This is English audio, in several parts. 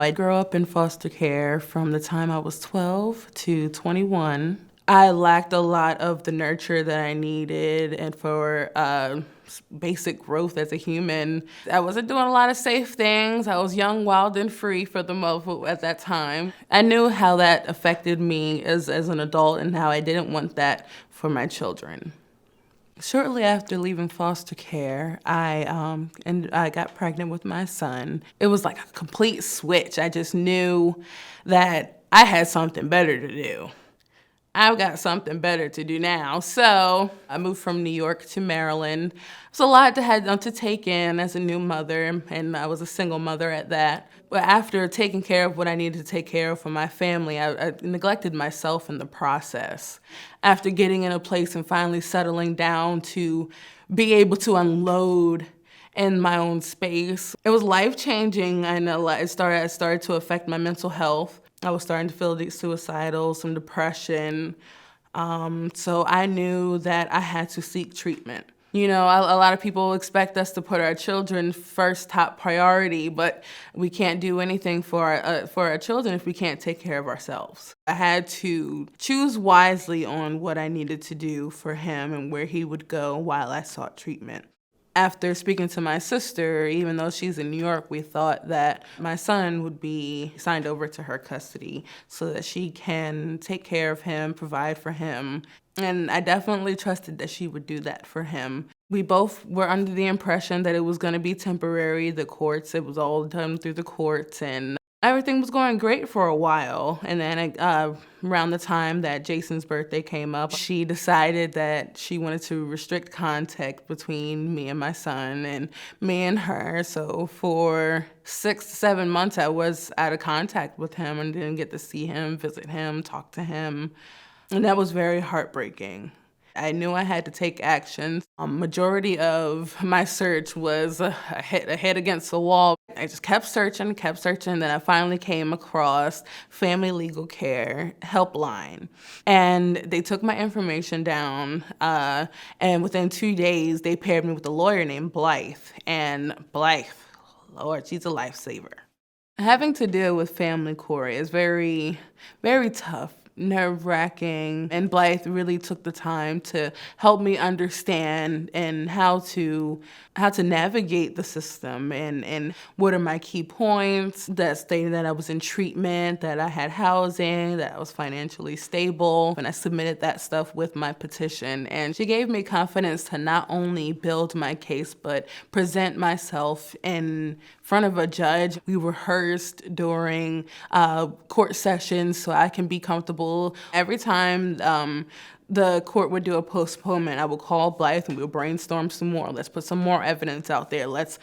I grew up in foster care from the time I was 12 to 21. I lacked a lot of the nurture that I needed and for basic growth as a human. I wasn't doing a lot of safe things. I was young, wild, and free for the most at that time. I knew how that affected me as an adult and how I didn't want that for my children. Shortly after leaving foster care, I got pregnant with my son. It was like a complete switch. I just knew that I had something better to do. I've got something better to do now. So I moved from New York to Maryland. It was a lot to take in as a new mother, and I was a single mother at that. But after taking care of what I needed to take care of for my family, I neglected myself in the process. After getting in a place and finally settling down to be able to unload in my own space, it was life-changing, and it started to affect my mental health. I was starting to feel suicidal, some depression. So I knew that I had to seek treatment. You know, a lot of people expect us to put our children first, top priority, but we can't do anything for our children if we can't take care of ourselves. I had to choose wisely on what I needed to do for him and where he would go while I sought treatment. After speaking to my sister, even though she's in New York, we thought that my son would be signed over to her custody so that she can take care of him, provide for him. And I definitely trusted that she would do that for him. We both were under the impression that it was going to be temporary. It was all done through the courts, and everything was going great for a while. And then around the time that Jason's birthday came up, she decided that she wanted to restrict contact between me and my son and me and her. So for 6 to 7 months, I was out of contact with him and didn't get to see him, visit him, talk to him. And that was very heartbreaking. I knew I had to take action. Majority of my search was a head against the wall. I just kept searching. Then I finally came across Family Legal Care Helpline. And they took my information down, and within 2 days, they paired me with a lawyer named Blythe. And Blythe, Lord, she's a lifesaver. Having to deal with family court is very, very tough, nerve-wracking, and Blythe really took the time to help me understand and how to navigate the system and what are my key points, that stating that I was in treatment, that I had housing, that I was financially stable, and I submitted that stuff with my petition. And she gave me confidence to not only build my case but present myself in front of a judge. We rehearsed during court sessions so I can be comfortable. Every time the court would do a postponement, I would call Blythe and we'll brainstorm some more. Let's put some more evidence out there. Let's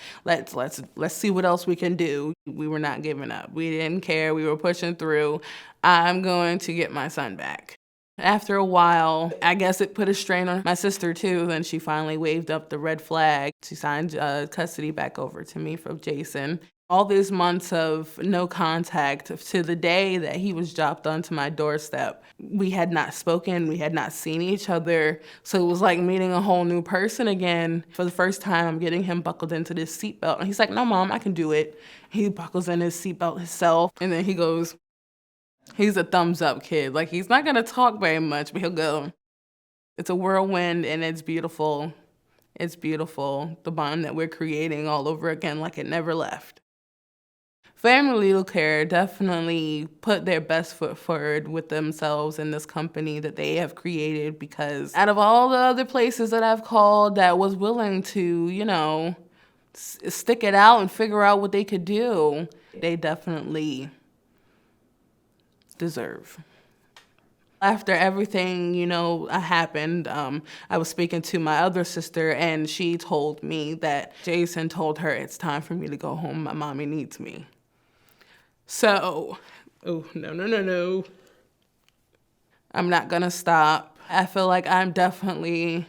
see what else we can do. We were not giving up. We didn't care. We were pushing through. I'm going to get my son back. After a while, I guess it put a strain on my sister too, and she finally waved up the red flag. She signed custody back over to me from Jason. All these months of no contact to the day that he was dropped onto my doorstep. We had not spoken, we had not seen each other, so it was like meeting a whole new person again. For the first time, I'm getting him buckled into this seatbelt, and he's like, "No, Mom, I can do it." He buckles in his seatbelt himself, and then he goes, he's a thumbs up kid. Like, he's not gonna talk very much, but he'll go. It's a whirlwind, and it's beautiful. It's beautiful, the bond that we're creating all over again like it never left. Family Legal Care definitely put their best foot forward with themselves in this company that they have created, because out of all the other places that I've called that was willing to, you know, stick it out and figure out what they could do, they definitely deserve. After everything, you know, happened, I was speaking to my other sister, and she told me that Jason told her, "It's time for me to go home. My mommy needs me." So, no. I'm not gonna stop. I feel like I'm definitely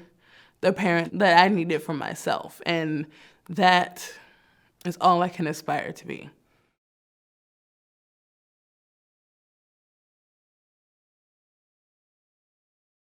the parent that I needed for myself, and that is all I can aspire to be.